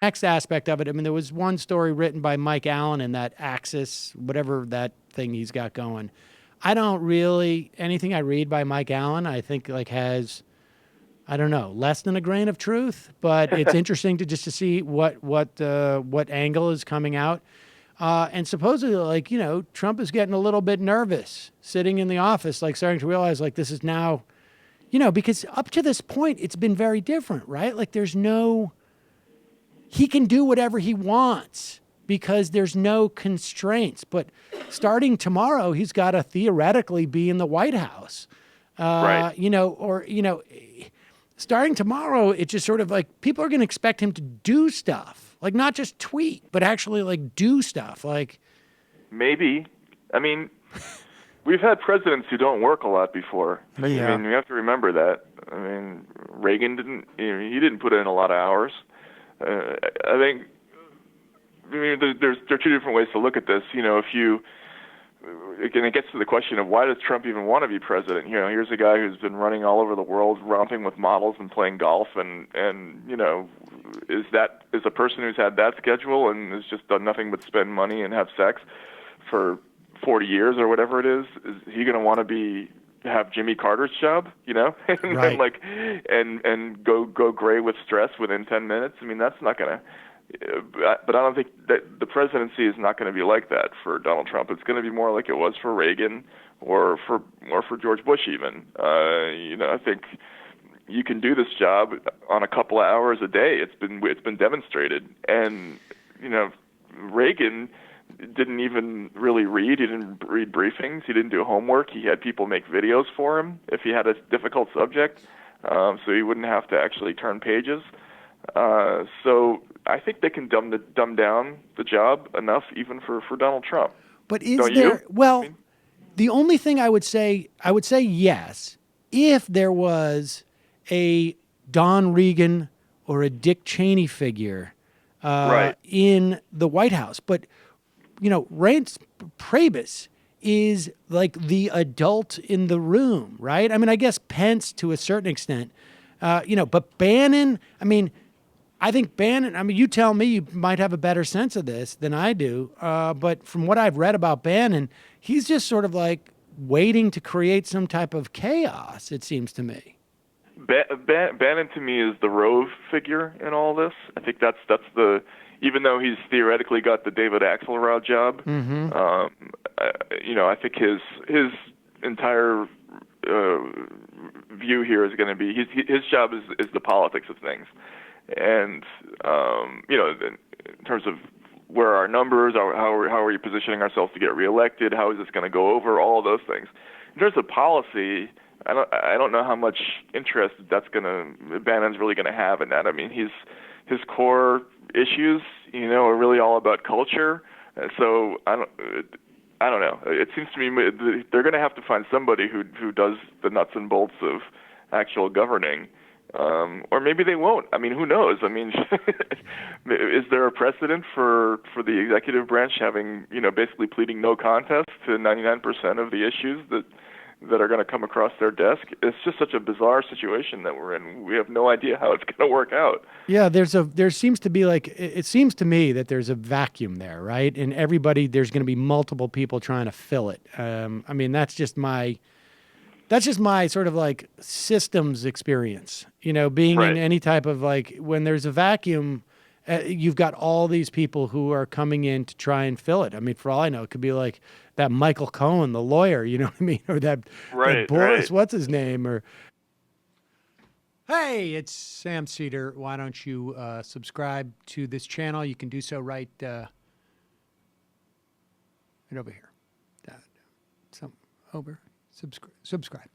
Next aspect of it, I mean, there was one story written by Mike Allen in that Axis, whatever that thing he's got going. I don't really, anything I read by Mike Allen, I think like has, I don't know, less than a grain of truth, but it's interesting to just to see what angle is coming out. And supposedly, like, you know, Trump is getting a little bit nervous sitting in the office, like starting to realize like this is now, you know, because up to this point, it's been very different, right? Like he can do whatever he wants because there's no constraints. But starting tomorrow, he's got to theoretically be in the White House. Right. You know, or, you know, starting tomorrow, it's just sort of like people are going to expect him to do stuff, like not just tweet, but actually like do stuff. Like Maybe. I mean, we've had presidents who don't work a lot before. Yeah. I mean, we have to remember that. I mean, Reagan didn't. You know, he didn't put in a lot of hours. I think. I mean, there are two different ways to look at this. You know, again, it gets to the question of why does Trump even want to be president? You know, here's a guy who's been running all over the world, romping with models and playing golf, and you know, is a person who's had that schedule and has just done nothing but spend money and have sex for 40 years or whatever it is he going to want to have Jimmy Carter's job, you know, and Right. and go gray with stress within 10 minutes? I mean, that's not going to. But I don't think that the presidency is not going to be like that for Donald Trump. It's going to be more like it was for Reagan or for George Bush even. You know, I think you can do this job on a couple of hours a day. It's been demonstrated. And you know, Reagan didn't even really read. He didn't read briefings. He didn't do homework. He had people make videos for him if he had a difficult subject, so he wouldn't have to actually turn pages. So I think they can dumb down the job enough even for Donald Trump. But is Don't there, you? well, I mean, the only thing I would say yes, if there was a Don Regan or a Dick Cheney figure right. in the White House. But, you know, Reince Priebus is like the adult in the room, right? I mean, I guess Pence to a certain extent, you know, but Bannon, I mean, I think Bannon, I mean, you tell me, you might have a better sense of this than I do. But from what I've read about Bannon, he's just sort of like waiting to create some type of chaos, it seems to me. Bannon to me is the Rove figure in all this. I think that's the, even though he's theoretically got the David Axelrod job, you know, I think his entire view here is going to be his job is the politics of things. And you know, in terms of where are our numbers, how are we positioning ourselves to get reelected? How is this going to go over? All of those things. In terms of policy, I don't know how much interest Bannon's really going to have in that. I mean, his core issues, you know, are really all about culture. So I don't know. It seems to me they're going to have to find somebody who does the nuts and bolts of actual governing. Or maybe they won't. I mean, who knows? I mean, is there a precedent for the executive branch having, you know, basically pleading no contest to 99% of the issues that are going to come across their desk? It's just such a bizarre situation that we're in. We have no idea how it's going to work out. Yeah, there seems to be like, it seems to me that there's a vacuum there, right? And there's going to be multiple people trying to fill it. I mean, that's just my sort of like systems experience, you know, being in Right. any type of like, when there's a vacuum, you've got all these people who are coming in to try and fill it. I mean, for all I know, it could be like that Michael Cohen, the lawyer, you know what I mean? Or that Right, Boris, right. what's his name? Or, hey, it's Sam Seder. Why don't you subscribe to this channel? You can do so right over here. Over. Subscribe.